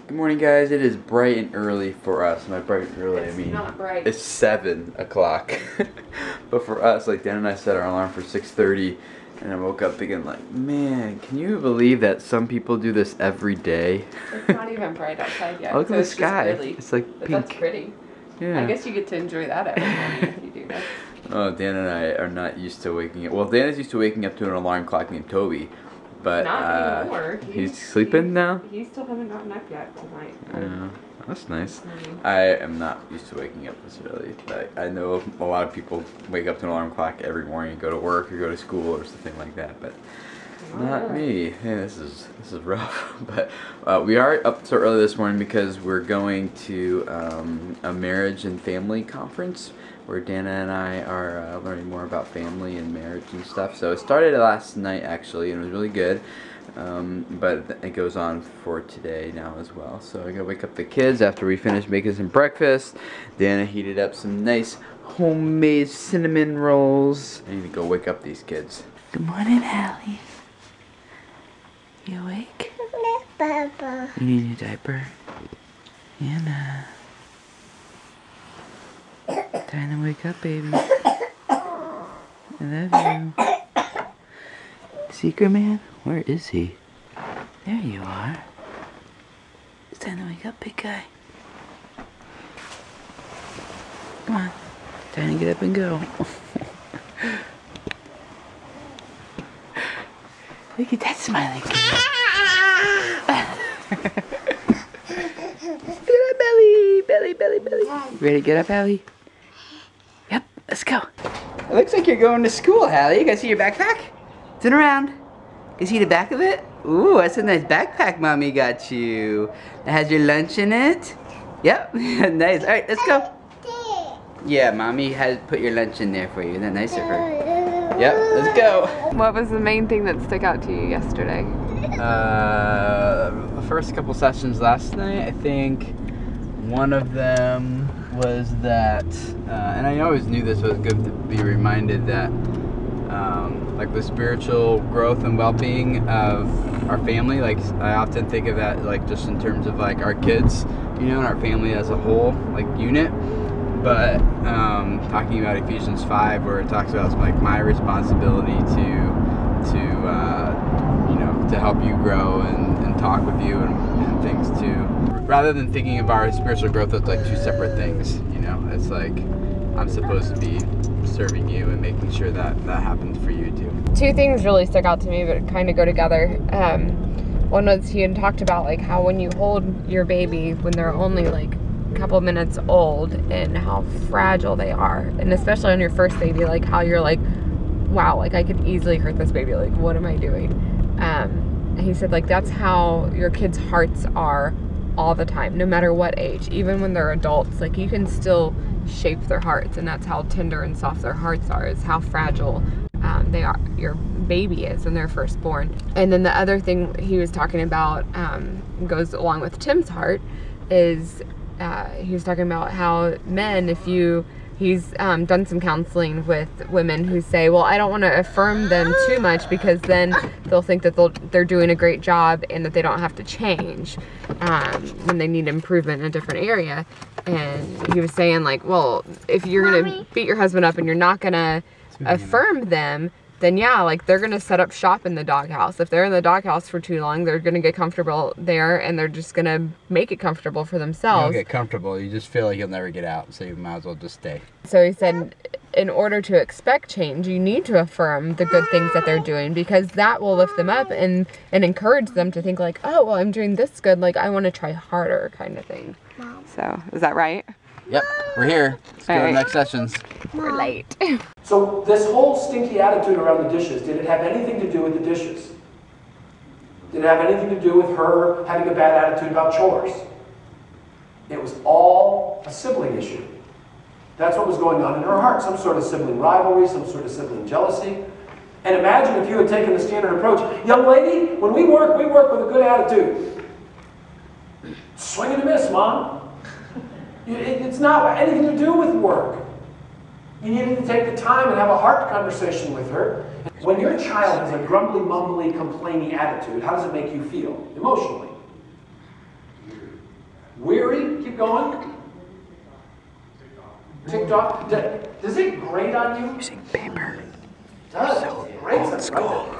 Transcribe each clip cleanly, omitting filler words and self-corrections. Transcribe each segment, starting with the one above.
Good morning, guys. It is bright and early for us. By bright and early, I mean not bright. It's 7 o'clock. But for us, like Dan and I set our alarm for 6:30, and I woke up thinking, like, man, can you believe that some people do this every day? It's not even bright outside yet. Look so at the it's sky. Just really, it's like but pink. That's pretty. Yeah. I guess you get to enjoy that every morning if you do that. Oh, Dan and I are not used to waking up. Well, Dan is used to waking up to an alarm clock named Toby. But not anymore. He's sleeping now? He still hasn't gotten up yet tonight. That's nice. I am not used to waking up this early. But I know a lot of people wake up to an alarm clock every morning and go to work or go to school or something like that. But not me. Yeah, this is rough. But we are up so early this morning because we're going to a marriage and family conference where Dana and I are learning more about family and marriage and stuff. So it started last night actually, and it was really good. But it goes on for today now as well. So I gotta wake up the kids after we finish making some breakfast. Dana heated up some nice homemade cinnamon rolls. I need to go wake up these kids. Good morning, Allie. You awake? Papa. You need a diaper? Anna. Time to wake up, baby. I love you. Secret man? Where is he? There you are. It's time to wake up, big guy. Come on. Time to get up and go. Look at that smiling kid. Get up, Belly. Belly, belly, belly. Ready to get up, Allie? Yep, let's go. It looks like you're going to school, Hallie. You guys see your backpack? Turn around. You see the back of it? Ooh, that's a nice backpack Mommy got you. It has your lunch in it? Yep, nice. All right, let's go. Yeah, Mommy has put your lunch in there for you. Isn't that nice of her? Yep, let's go. What was the main thing that stuck out to you yesterday? The first couple sessions last night, I think one of them was that, and I always knew this was good to be reminded that like the spiritual growth and well-being of our family, like I often think of that like just in terms of like our kids, you know, and our family as a whole, like unit. But talking about Ephesians 5, where it talks about like my responsibility to you know, to help you grow and talk with you and things too, rather than thinking of our spiritual growth as like two separate things. You know, it's like I'm supposed to be serving you and making sure that that happens for you too. Two things really stuck out to me, but kind of go together. One was he had talked about like how when you hold your baby when they're only like a couple minutes old and how fragile they are, and especially on your first baby, like how you're like, wow, like I could easily hurt this baby, like what am I doing? And he said like that's how your kids' hearts are all the time, no matter what age, even when they're adults, like you can still shape their hearts, and that's how tender and soft their hearts are, is how fragile they are, your baby is when they're first born. And then the other thing he was talking about goes along with Tim's heart is he was talking about how men, he's done some counseling with women who say, well, I don't want to affirm them too much because then they'll think that they're doing a great job and that they don't have to change when they need improvement in a different area. And he was saying like, well, if you're going to beat your husband up and you're not going to affirm them, then yeah, like they're going to set up shop in the doghouse. If they're in the doghouse for too long, they're going to get comfortable there and they're just going to make it comfortable for themselves. You don't get comfortable, you just feel like you'll never get out, so you might as well just stay. So he said, in order to expect change, you need to affirm the good things that they're doing, because that will lift them up and encourage them to think like, oh, well, I'm doing this good, like I want to try harder kind of thing. So, is that right? Yep, we're here. Let's go to the next sessions. We're late. So this whole stinky attitude around the dishes, did it have anything to do with the dishes? Did it have anything to do with her having a bad attitude about chores? It was all a sibling issue. That's what was going on in her heart. Some sort of sibling rivalry, some sort of sibling jealousy. And imagine if you had taken the standard approach, young lady, when we work with a good attitude. Swing and a miss, Mom. It's not anything to do with work. You needed to take the time and have a heart conversation with her. When your child has a grumbly, mumbly, complaining attitude, how does it make you feel emotionally? Weary? Keep going. Ticked off? Does it grate on you? Using paper. It does. It grates on you.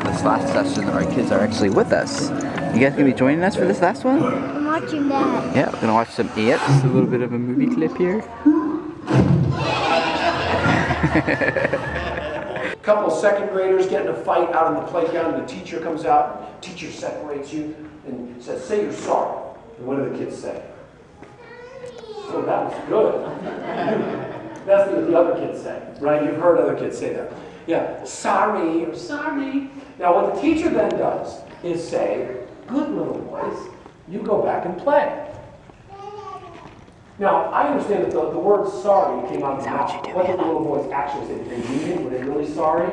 This last session, our kids are actually with us. You guys gonna be joining us for this last one? I'm watching that. Yeah, we're gonna watch some ants. A little bit of a movie clip here. A couple second graders get in a fight out on the playground, and the teacher comes out. Teacher separates you and says, "Say you're sorry." And what do the kids say? "Oh, that was good." That's what the other kids say, right? You've heard other kids say that. Yeah, sorry, or sorry. Now, what the teacher then does is say, "Good little boys, you go back and play." Now, I understand that the word sorry came out of the mouth. What did the little boys actually say? Did they mean it? Were they really sorry?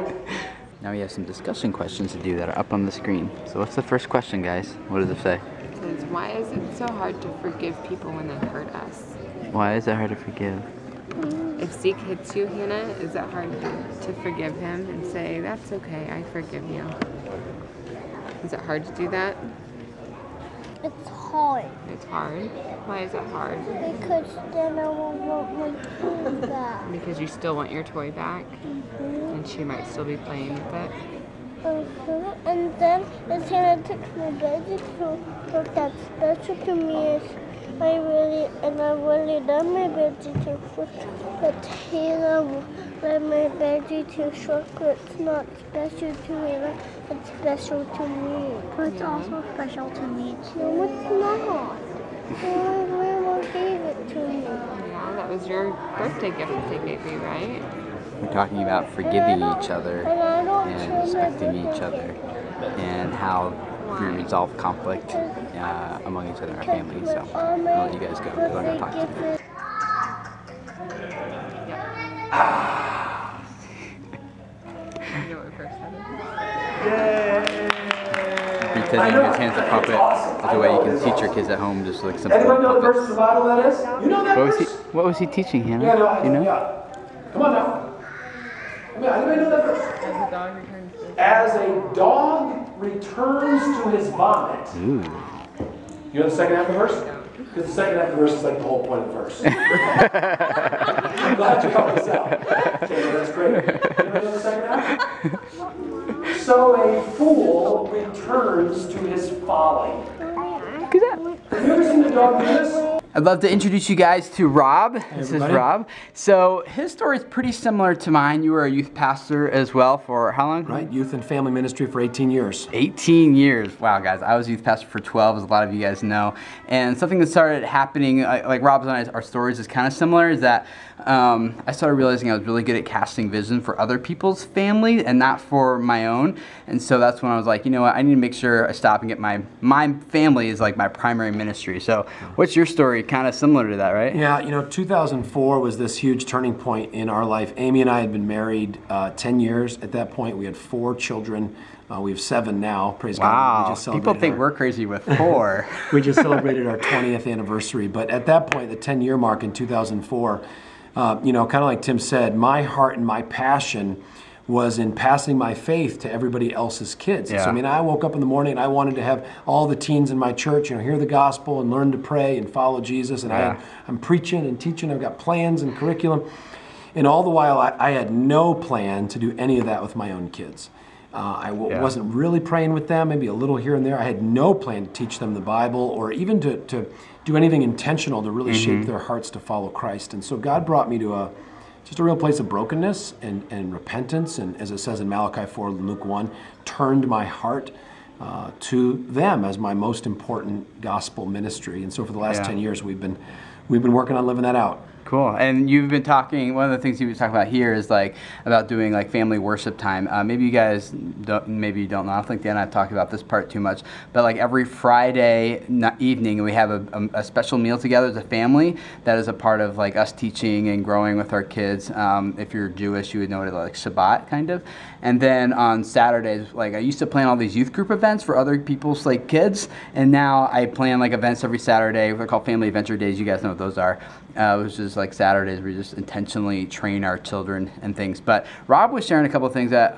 Now we have some discussion questions to do that are up on the screen. So what's the first question, guys? What does it say? It says, why is it so hard to forgive people when they hurt us? Why is it hard to forgive? If Zeke hits you, Hannah, is it hard to forgive him and say, that's okay, I forgive you? Is it hard to do that? It's hard. It's hard? Why is it hard? Because then I won't want my toy back. Because you still want your toy back? And she might still be playing with it? And then it's gonna take my baby to look that special to me is I really love my baby too. But Hannah let my baby too short, but it's not special to me. It's special to me. But it's also special to me too. No, it's not. My grandma gave it to me. Yeah, that was your birthday gift that they gave you, right? We're talking about forgiving each other and respecting each other and how we resolve conflict among each other in our family. So I'll let you guys go because I'm going to talk to you. You know what first said? Pretending his hand's a puppet is a way you can teach your kids at home, just like simple Anybody know the verse puppets. in the Bible that is? You know that verse? What was he teaching, Hannah? Yeah, no, you know? yeah. Come on now. Anybody know that verse? As a dog returns to As a dog returns to his vomit. Ooh. You know the second half of the verse? Because the second half of the verse is like the whole point of the verse. I'm glad you helped us out. Okay, that's great. You know the second half? So a fool returns to his folly. Have you ever seen the dog do this? I'd love to introduce you guys to Rob. This is Rob. So his story is pretty similar to mine. You were a youth pastor as well for how long? Right, youth and family ministry for 18 years. 18 years. Wow, guys. I was a youth pastor for 12, as a lot of you guys know. And something that started happening, like Rob's and our stories is kind of similar, is that I started realizing I was really good at casting vision for other people's family and not for my own. And so that's when I was like, you know what, I need to make sure I stop and get my family is like my primary ministry. So what's your story? Kind of similar to that, right? Yeah, you know, 2004 was this huge turning point in our life. Amy and I had been married 10 years at that point. We had 4 children. We have 7 now, praise God. We just People think we're crazy with 4. We just celebrated our 20th anniversary. But at that point, the 10-year mark in 2004, you know, kind of like Tim said, my heart and my passion was in passing my faith to everybody else's kids. Yeah. So, I mean, I woke up in the morning and I wanted to have all the teens in my church, you know, hear the gospel and learn to pray and follow Jesus. And I'm preaching and teaching. I've got plans and curriculum. And all the while, I had no plan to do any of that with my own kids. I wasn't really praying with them, maybe a little here and there. I had no plan to teach them the Bible or even to do anything intentional to really shape their hearts to follow Christ. And so God brought me to just a real place of brokenness and repentance, and as it says in Malachi 4 and Luke 1, turned my heart to them as my most important gospel ministry. And so for the last 10 years, we've been working on living that out. Cool. And you've been talking, one of the things you've been talking about here is like about doing like family worship time. Maybe you guys don't know. I don't think Dan and I have talked about this part too much, but like every Friday evening we have a special meal together as a family that is a part of like us teaching and growing with our kids. If you're Jewish, you would know it like Shabbat kind of. And then on Saturdays, like I used to plan all these youth group events for other people's like kids, and now I plan like events every Saturday. They're called Family Adventure Days. You guys know what those are. which is like Saturdays. We just intentionally train our children and things. But Rob was sharing a couple of things that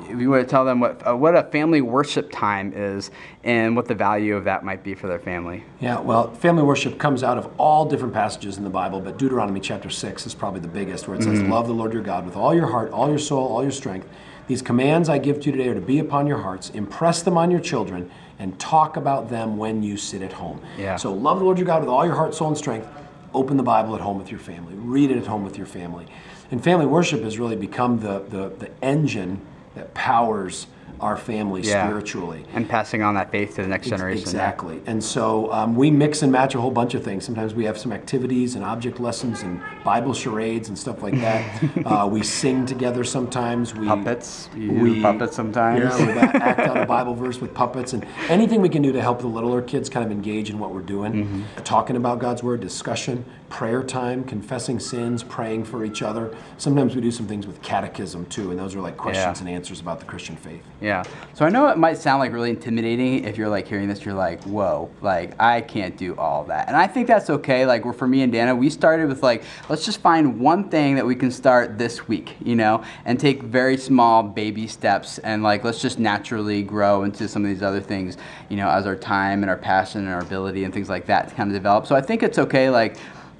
if you want to tell them what a family worship time is and what the value of that might be for their family. Yeah, well, family worship comes out of all different passages in the Bible, but Deuteronomy chapter 6 is probably the biggest, where it says, love the Lord your God with all your heart, all your soul, all your strength. These commands I give to you today are to be upon your hearts. Impress them on your children and talk about them when you sit at home. Yeah. So love the Lord your God with all your heart, soul, and strength. Open the Bible at home with your family. Read it at home with your family. And family worship has really become the engine that powers our family spiritually. And passing on that faith to the next generation. Exactly. And so we mix and match a whole bunch of things. Sometimes we have some activities and object lessons and Bible charades and stuff like that. We sing together sometimes. Puppets. You do puppets sometimes. Yeah, we act out a Bible verse with puppets. And anything we can do to help the littler kids kind of engage in what we're doing. Talking about God's Word, discussion, prayer time, confessing sins, praying for each other. Sometimes we do some things with catechism too, and those are like questions and answers about the Christian faith. Yeah. So I know it might sound like really intimidating if you're like hearing this, you're like, whoa, like I can't do all that. And I think that's okay. Like for me and Dana, we started with like, let's just find one thing that we can start this week, you know, and take very small baby steps and like, let's just naturally grow into some of these other things, you know, as our time and our passion and our ability and things like that to kind of develop. So I think it's okay. Like,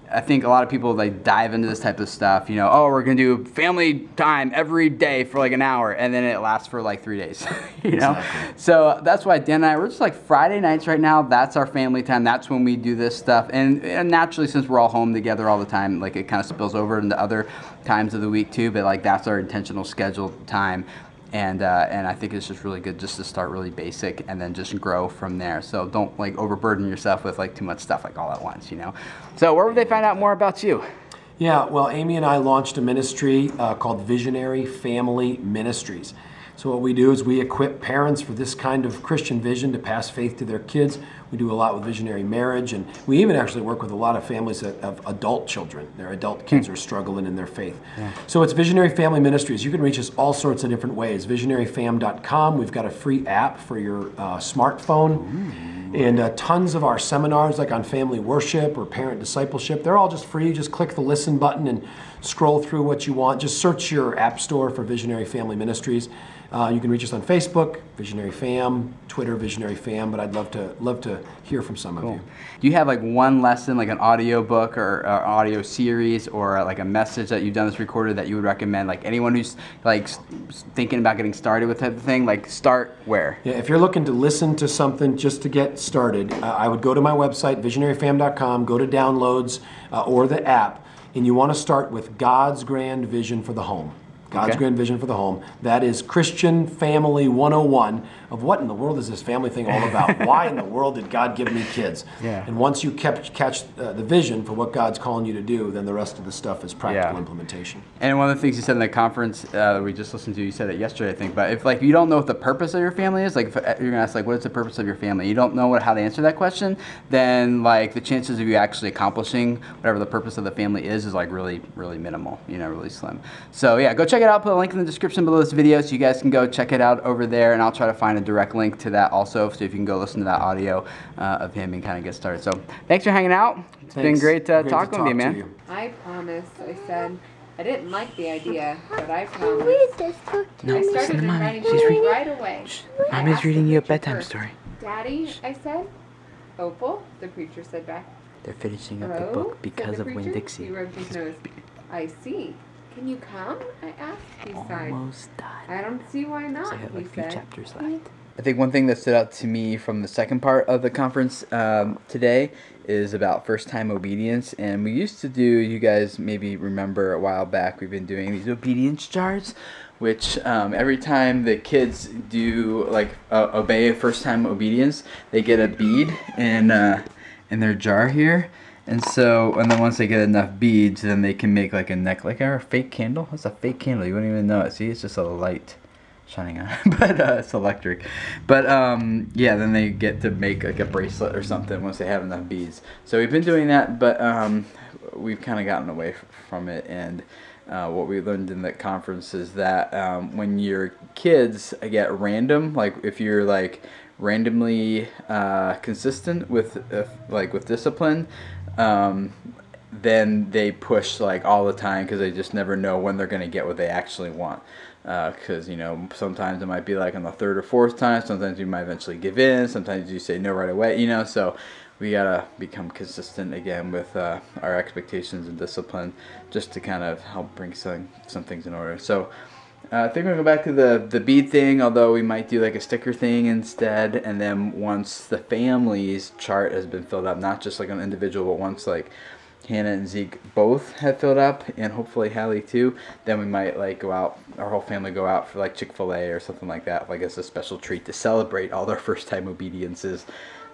I think a lot of people like dive into this type of stuff, you know, oh, we're going to do family time every day for like an hour, and then it lasts for like 3 days, you know? Exactly. So that's why Dan and I, we're just like Friday nights right now, that's our family time, that's when we do this stuff, and naturally since we're all home together all the time, like it kind of spills over into other times of the week too, but like that's our intentional scheduled time. And I think it's just really good just to start really basic and then just grow from there. So don't like overburden yourself with like too much stuff like all at once, you know. So where would they find out more about you? Yeah, well, Amy and I launched a ministry called Visionary Family Ministries. So what we do is we equip parents for this kind of Christian vision to pass faith to their kids. We do a lot with visionary marriage, and we even actually work with a lot of families that have adult children. Their adult kids are struggling in their faith. Yeah. So it's Visionary Family Ministries. You can reach us all sorts of different ways. Visionaryfam.com. We've got a free app for your smartphone. And tons of our seminars, like on family worship or parent discipleship, they're all just free. Just click the listen button and scroll through what you want. Just search your app store for Visionary Family Ministries. You can reach us on Facebook, Visionary Fam, Twitter, Visionary Fam, but I'd love to hear from some of you. Do you have like one lesson, like an audio book or audio series or like a message that you've done that's recorded that you would recommend, like anyone who's like thinking about getting started with type of thing, like start where? Yeah, if you're looking to listen to something just to get started, I would go to my website, visionaryfam.com, go to downloads or the app, and you want to start with God's Grand Vision for the Home. God's Grand Vision for the Home. That is Christian Family 101 of what in the world is this family thing all about? Why in the world did God give me kids? Yeah. And once you catch the vision for what God's calling you to do, then the rest of the stuff is practical implementation. And one of the things you said in the conference we just listened to, you said it yesterday, I think, but if like you don't know what the purpose of your family is, like if you're going to ask like, what is the purpose of your family? You don't know how to answer that question, then like the chances of you actually accomplishing whatever the purpose of the family is like really, really minimal, you know, really slim. So yeah, go check it out. Put a link in the description below this video so you guys can go check it out over there, and I'll try to find a direct link to that also, so if you can go listen to that audio of him and kind of get started. So thanks for hanging out. It's been great talking with you, man. I promised. I said I didn't like the idea, but I promised. No, listen to Mommy. She's right away. Mommy's reading you a bedtime story. Daddy, I said. Opal, the preacher said back. They're finishing up the book because of Winn-Dixie. He rubbed his nose. I see. Can you come? I asked. He sighed. Almost done. I don't see why not. I have a few chapters left. I think one thing that stood out to me from the second part of the conference today is about first-time obedience. And we used to do, you guys maybe remember a while back, we've been doing these obedience jars, which every time the kids do like obey a first-time obedience, they get a bead in their jar here. And so, and then once they get enough beads, then they can make like a like a fake candle. It's a fake candle. You wouldn't even know it. See, it's just a light shining on it, but it's electric. But yeah, then they get to make like a bracelet or something once they have enough beads. So we've been doing that, but we've kind of gotten away from it. And what we learned in the conference is that when your kids get random, like if you're like randomly consistent with discipline, then they push like all the time because they just never know when they're going to get what they actually want. Because, you know, sometimes it might be like on the third or fourth time, sometimes you might eventually give in, sometimes you say no right away, you know, so we gotta become consistent again with our expectations and discipline just to kind of help bring some things in order. So I think we're going to go back to the bead thing, although we might do like a sticker thing instead, and then once the family's chart has been filled up, not just like an individual, but once like Hannah and Zeke both have filled up, and hopefully Hallie too, then we might like go out, our whole family go out for like Chick-fil-A or something like that, like as a special treat to celebrate all their first time obediences.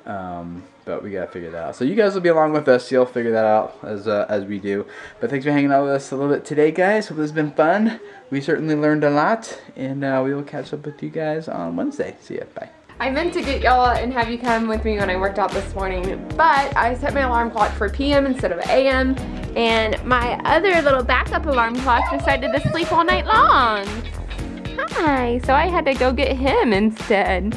But we gotta figure that out. So you guys will be along with us. You'll figure that out as we do. But thanks for hanging out with us a little bit today, guys. Hope this has been fun. We certainly learned a lot, and we will catch up with you guys on Wednesday. See ya. Bye. I meant to get y'all and have you come with me when I worked out this morning, but I set my alarm clock for PM instead of AM, and my other little backup alarm clock decided to sleep all night long. Hi, so I had to go get him instead.